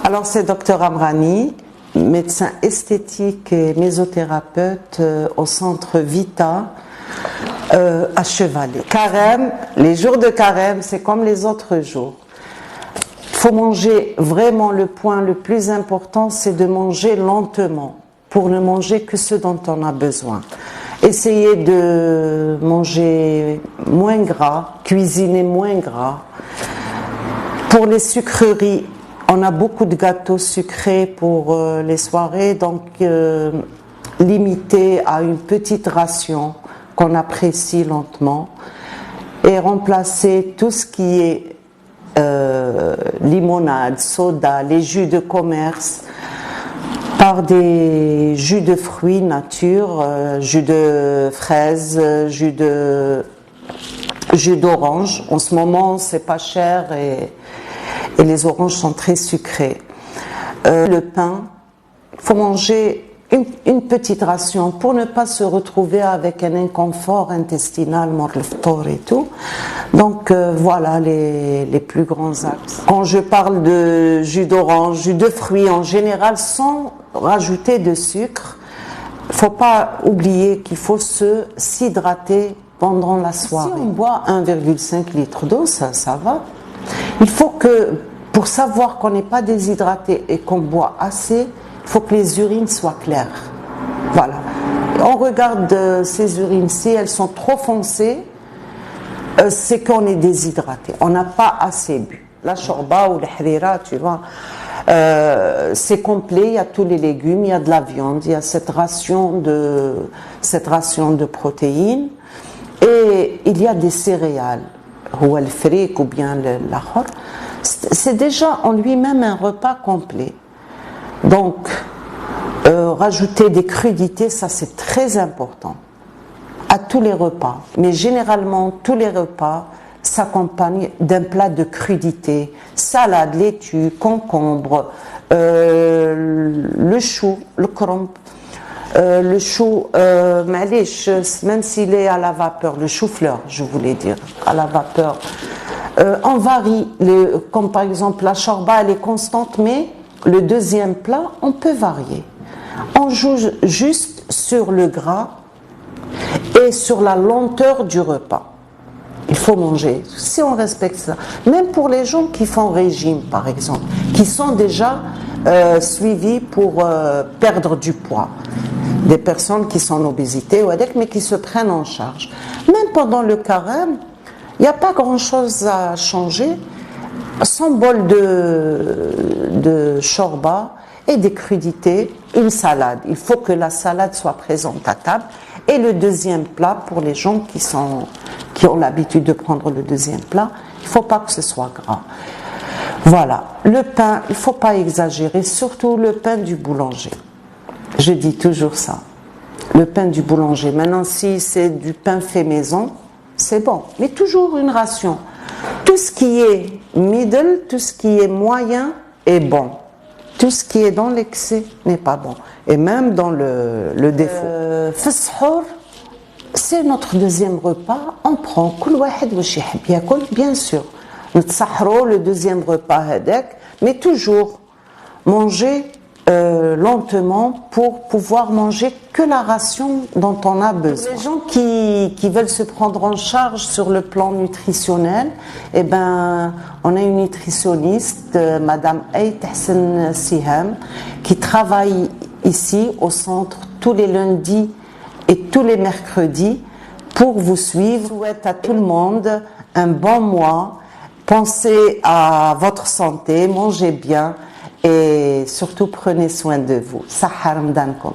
Alors c'est Dr Amrani, médecin esthétique et mésothérapeute au centre Vita à Chevalet. Carême, les jours de carême, c'est comme les autres jours. Il faut manger vraiment, le point le plus important, c'est de manger lentement pour ne manger que ce dont on a besoin. Essayez de manger moins gras, cuisiner moins gras. Pour les sucreries, on a beaucoup de gâteaux sucrés pour les soirées, donc limiter à une petite ration qu'on apprécie lentement et remplacer tout ce qui est limonade, soda, les jus de commerce par des jus de fruits nature, jus de fraises, jus d'orange. En ce moment, c'est pas cher et les oranges sont très sucrées. Le pain, il faut manger une petite ration pour ne pas se retrouver avec un inconfort intestinal, mort le ftor et tout. Donc voilà les plus grands axes. Quand je parle de jus d'orange, jus de fruits en général, sans rajouter de sucre, il ne faut pas oublier qu'il faut s'hydrater pendant la soirée. Si on boit 1,5 litre d'eau, ça va. Il faut que, pour savoir qu'on n'est pas déshydraté et qu'on boit assez, il faut que les urines soient claires. Voilà. On regarde ces urines, si elles sont trop foncées, c'est qu'on est déshydraté. On n'a pas assez bu. La shorba ou le harira, tu vois, c'est complet. Il y a tous les légumes, il y a de la viande, il y a cette ration de protéines et il y a des céréales. Ou le fric ou bien l'achor, c'est déjà en lui-même un repas complet. Donc, rajouter des crudités, ça c'est très important à tous les repas. Mais généralement, tous les repas s'accompagnent d'un plat de crudités, salade, laitue, concombre, le chou, le crumb. Le chou, même s'il est à la vapeur, le chou-fleur, je voulais dire, à la vapeur, on varie, comme par exemple la shorba, elle est constante, mais le deuxième plat, on peut varier. On joue juste sur le gras et sur la lenteur du repas. Il faut manger, si on respecte ça. Même pour les gens qui font régime, par exemple, qui sont déjà suivis pour perdre du poids. Des personnes qui sont en obésité ou mais qui se prennent en charge. Même pendant le carême, il n'y a pas grand-chose à changer. 100 bols de shorba et des crudités, une salade. Il faut que la salade soit présente à table. Et le deuxième plat, pour les gens qui ont l'habitude de prendre le deuxième plat, il ne faut pas que ce soit gras. Voilà. Le pain, il ne faut pas exagérer, surtout le pain du boulanger. Je dis toujours ça, le pain du boulanger. Maintenant, si c'est du pain fait maison, c'est bon, mais toujours une ration. Tout ce qui est middle, tout ce qui est moyen est bon. Tout ce qui est dans l'excès n'est pas bon. Et même dans le défaut. Feshour, c'est notre deuxième repas. On prend kul wahed wash yahib yakul, bien sûr. Ntsahro, le deuxième repas hadek, mais toujours manger lentement pour pouvoir manger que la ration dont on a besoin. Les gens qui veulent se prendre en charge sur le plan nutritionnel, eh ben, on a une nutritionniste, Madame Ait Hassan Siham, qui travaille ici au centre tous les lundis et tous les mercredis pour vous suivre. Je souhaite à tout le monde un bon mois. Pensez à votre santé, mangez bien. Et surtout, prenez soin de vous. Sahar Mdankom.